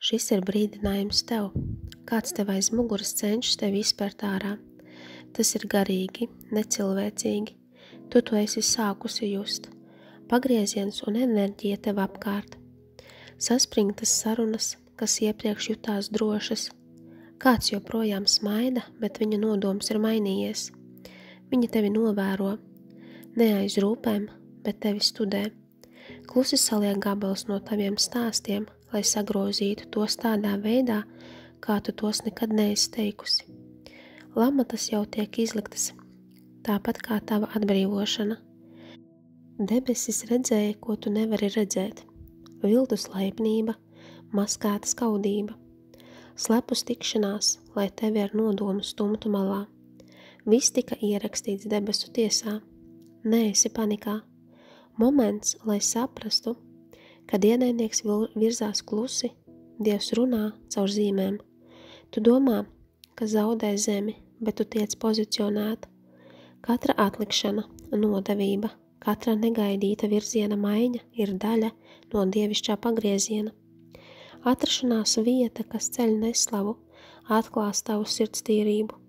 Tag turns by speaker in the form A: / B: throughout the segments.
A: Šis ir brīdinājums tev. Kāds tev aiz muguras cenšas tevi izspērt ārā. Tas ir garīgi, necilvēcīgi. Tu to esi sākusi just. Pagrieziens un enerģija tev apkārt. Saspringtas sarunas, kas iepriekš jutās drošas. Kāds joprojām smaida, bet viņa nodoms ir mainījies. Viņa tevi novēro. Ne aiz rūpēm, bet tevi studē. Klusi saliek gabalus no taviem stāstiem, lai sagrozītu tos tādā veidā, kā tu tos nekad neesi teikusi. Lamatas jau tiek izliktas, tāpat kā tava atbrīvošana. Debesis redzēja, ko tu nevari redzēt. Viltus laipnība, maskēta skaudība. Slepus tikšanās, lai tevi ar nodomu stumtu malā. Viss tika ierakstīts debesu tiesā. Neesi panikā. Moments, lai saprastu, kad ienaidnieks virzās klusi, Dievs runā caur zīmēm. Tu domā, ka zaudē zemi, bet tu tiec pozicionēta. Katra atlikšana, nodevība, katra negaidīta virziena maiņa ir daļa no dievišķā pagrieziena. Atrašanās vieta, kas ceļ neslavu, atklās tavu sirds tīrību.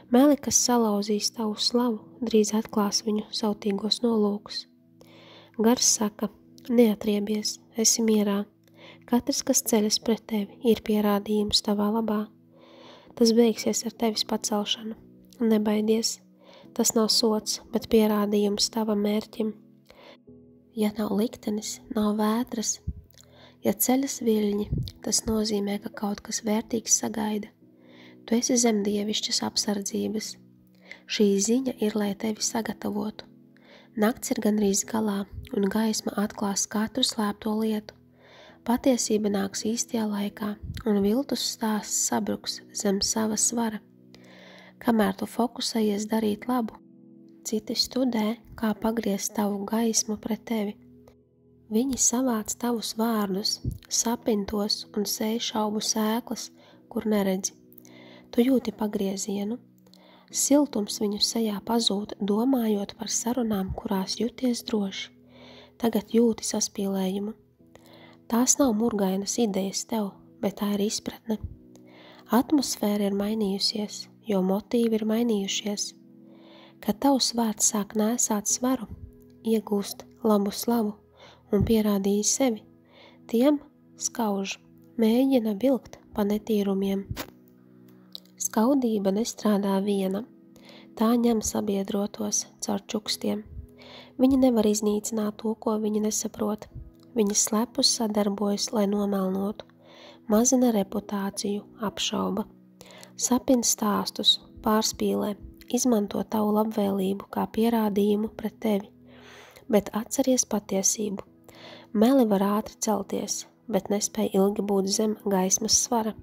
A: Meli, kas salauzīs tavu slavu, drīz atklās viņu sautīgos nolūkus. Gars saka, neatriebies, esi mierā. Katrs, kas ceļas pret tevi, ir pierādījums tavā labā. Tas beigsies ar tevis pacelšanu. Nebaidies, tas nav sots, bet pierādījums tavam mērķim. Ja nav liktenis, nav vētras. Ja ceļas viļņi, tas nozīmē, ka kaut kas vērtīgs sagaida. Tu esi zem dievišķas apsardzības. Šī ziņa ir, lai tevi sagatavotu. Nakts ir gandrīz galā, un gaisma atklās katru slēpto lietu. Patiesība nāks īstajā laikā, un viltus stāsts sabruks zem sava svara. Kamēr tu fokusējies darīt labu, citi studē, kā pagriezt tavu gaismu pret tevi. Viņi savāc tavus vārdus, sapintos un sēj šaubu sēklas, kur neredzi. Tu jūti pagriezienu. Siltums viņu sejā pazūd, domājot par sarunām, kurās jūties droši. Tagad jūti saspīlējumu. Tās nav murgainas idejas tev, bet tā ir izpratne. Atmosfēra ir mainījusies, jo motīvi ir mainījušies. Kad tavs vārds sāk nēsāt svaru, iegūst labu slavu un pierādīja sevi, tiem skauž, mēģina vilkt pa netīrumiem. Skaudība nestrādā viena, tā ņem sabiedrotos caur čukstiem. Viņi nevar iznīcināt to, ko viņi nesaprot. Viņi slepus sadarbojas, lai nomelnotu, mazina reputāciju, apšauba, sapina stāstus, pārspīlē, izmanto tavu labvēlību kā pierādījumu pret tevi. Bet atceries patiesību. Meli var ātri celties, bet nespēj ilgi būt zem gaismas svara.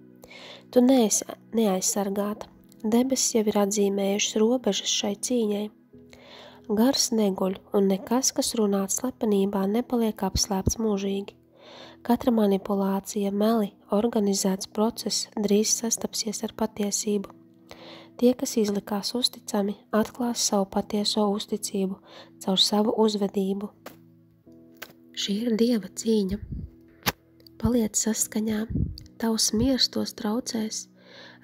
A: Tu neesi neaizsargāta. Debesis jau ir atzīmējušas robežas šai cīņai. Gars neguļ, un nekas, kas runāts slepenībā, nepaliek apslēpts mūžīgi. Katra manipulācija, meli, organizēts process drīz sastapsies ar patiesību. Tie, kas izlikās uzticami, atklās savu patieso uzticību caur savu uzvedību. Šī ir Dieva cīņa. Paliec saskaņā. Tavs miers tos traucēs,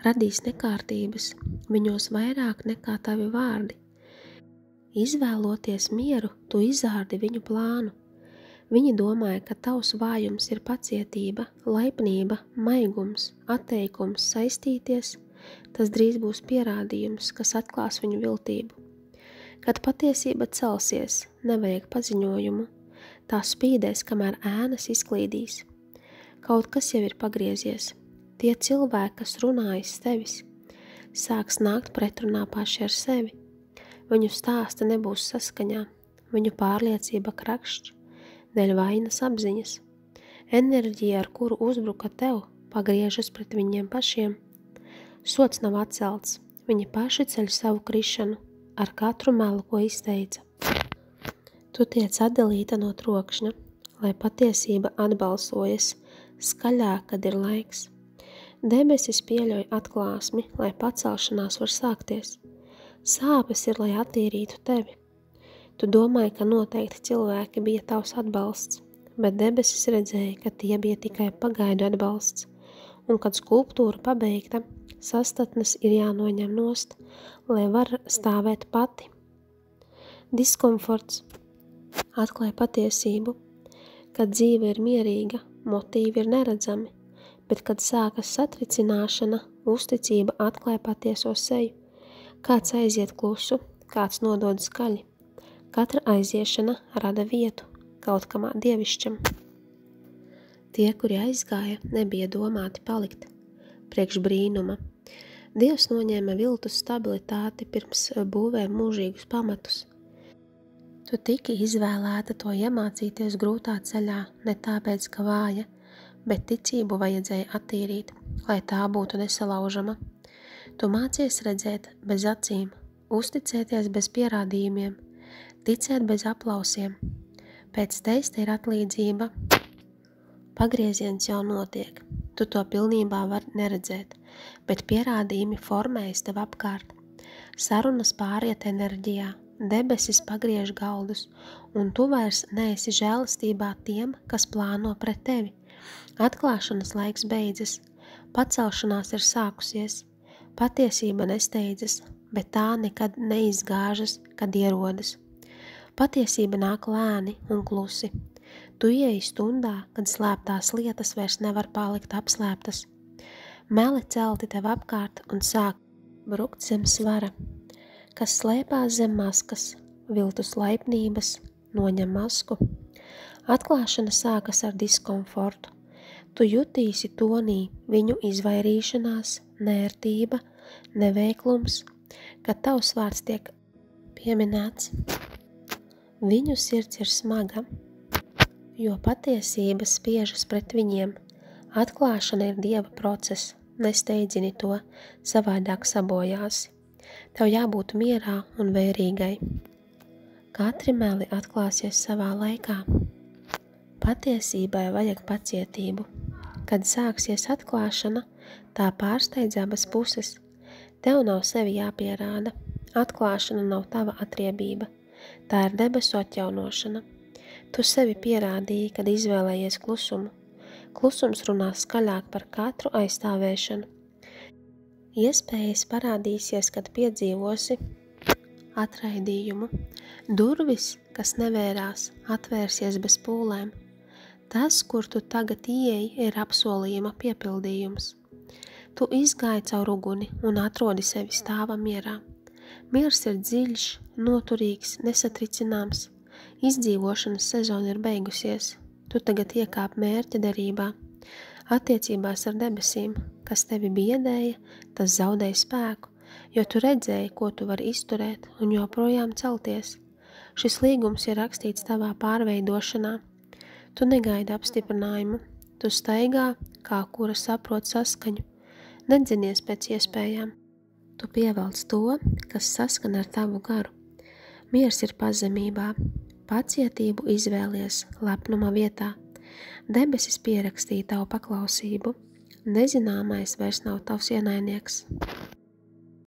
A: radīs nekārtības, viņos vairāk nekā tavi vārdi. Izvēloties mieru, tu izārdi viņu plānu. Viņi domāja, ka tavs vājums ir pacietība, laipnība, maigums, atteikums saistīties, tas drīz būs pierādījums, kas atklās viņu viltību. Kad patiesība celsies, nevajag paziņojumu, tā spīdēs, kamēr ēnas izklīdīs. Kaut kas jau ir pagriezies. Tie cilvēki, kas runājas tevis, sāks nākt pretrunā paši ar sevi. Viņu stāsta nebūs saskaņā, viņu pārliecība krakšķ, dēļ vainas apziņas. Enerģija, ar kuru uzbruka tev, pagriežas pret viņiem pašiem. Sots nav atcelts, viņi paši ceļ savu krišanu ar katru melu, ko izteica. Tu tiec atdalīta no trokšņa, lai patiesība atbalsojas, skaļāk, kad ir laiks. Debesis pieļauj atklāsmi, lai pacelšanās var sākties. Sāpes ir, lai attīrītu tevi. Tu domāji, ka noteikti cilvēki bija tavs atbalsts. bet debesis redzēja, ka tie bija tikai pagaidu atbalsts, un kad skulptūra pabeigta, sastatnes ir jānoņem nost, lai var stāvēt pati. Diskomforts atklāja patiesību, kad dzīve ir mierīga, motīvi ir neredzami, bet kad sākas satricināšana, uzticība atklāja patieso seju. Kāds aiziet klusu, kāds nodod skaļi. Katra aiziešana rada vietu kaut kamā dievišķam. Tie, kuri aizgāja, nebija domāti palikt. Priekš brīnuma. Dievs noņēma viltus stabilitāti pirms būvē mūžīgus pamatus. Tu tiki izvēlēta to iemācīties grūtā ceļā, ne tāpēc, ka vāja, bet ticību vajadzēja attīrīt, lai tā būtu nesalaužama. Tu mācies redzēt bez acīm, uzticēties bez pierādījumiem, ticēt bez aplausiem. Pēc teista ir atlīdzība. Pagrieziens jau notiek, tu to pilnībā vari neredzēt, bet pierādījumi formējas tev apkārt. Sarunas pāriet enerģijā, debesis pagriež galdus, un tu vairs neesi žēlastībā tiem, kas plāno pret tevi. Atklāšanas laiks beidzas, pacelšanās ir sākusies, patiesība nesteidzas, bet tā nekad neizgāžas, kad ierodas. Patiesība nāk lēni un klusi. Tu ieej stundā, kad slēptās lietas vairs nevar palikt apslēptas. Meli celti tev apkārt un sāk brukt zem svara, kas slēpās zem maskas, viltus laipnības, noņem masku. Atklāšana sākas ar diskomfortu. Tu jutīsi tonī viņu izvairīšanās, nērtība, neveiklums, kad tavs vārds tiek pieminēts. Viņu sirds ir smaga, jo patiesība spiežas pret viņiem. Atklāšana ir Dieva process, nesteidzini to, savādāk sabojāsi. Tev jābūt mierā un vērīgai. Katri meli atklāsies savā laikā. Patiesībai vajag pacietību. Kad sāksies atklāšana, tā pārsteidz abas puses. Tev nav sevi jāpierāda. Atklāšana nav tava atriebība. Tā ir debesu atjaunošana. Tu sevi pierādīji, kad izvēlējies klusumu. Klusums runā skaļāk par katru aizstāvēšanu. Iespējas parādīsies, kad piedzīvosi atraidījumu. Durvis, kas nevērās, atvērsies bez pūlēm. Tas, kur tu tagad ieej, ir apsolījuma piepildījums. Tu izgāji caur uguni un atrodi sevi stāva mierā. Miers ir dziļš, noturīgs, nesatricināms. Izdzīvošanas sezona ir beigusies. Tu tagad iekāp mērķa derībā. Attiecībās ar debesīm, kas tevi biedēja, tas zaudēja spēku, jo tu redzēji, ko tu vari izturēt un joprojām celties. Šis līgums ir rakstīts tavā pārveidošanā. Tu negaidi apstiprinājumu. Tu staigā, kā kura saprot saskaņu. Nedzinies pēc iespējām. Tu pievelc to, kas saskan ar tavu garu. Miers ir pazemībā. Pacietību izvēlies lepnuma vietā. Debesis pierakstīja tavu paklausību. Nezināmais vairs nav tavs ienaidnieks.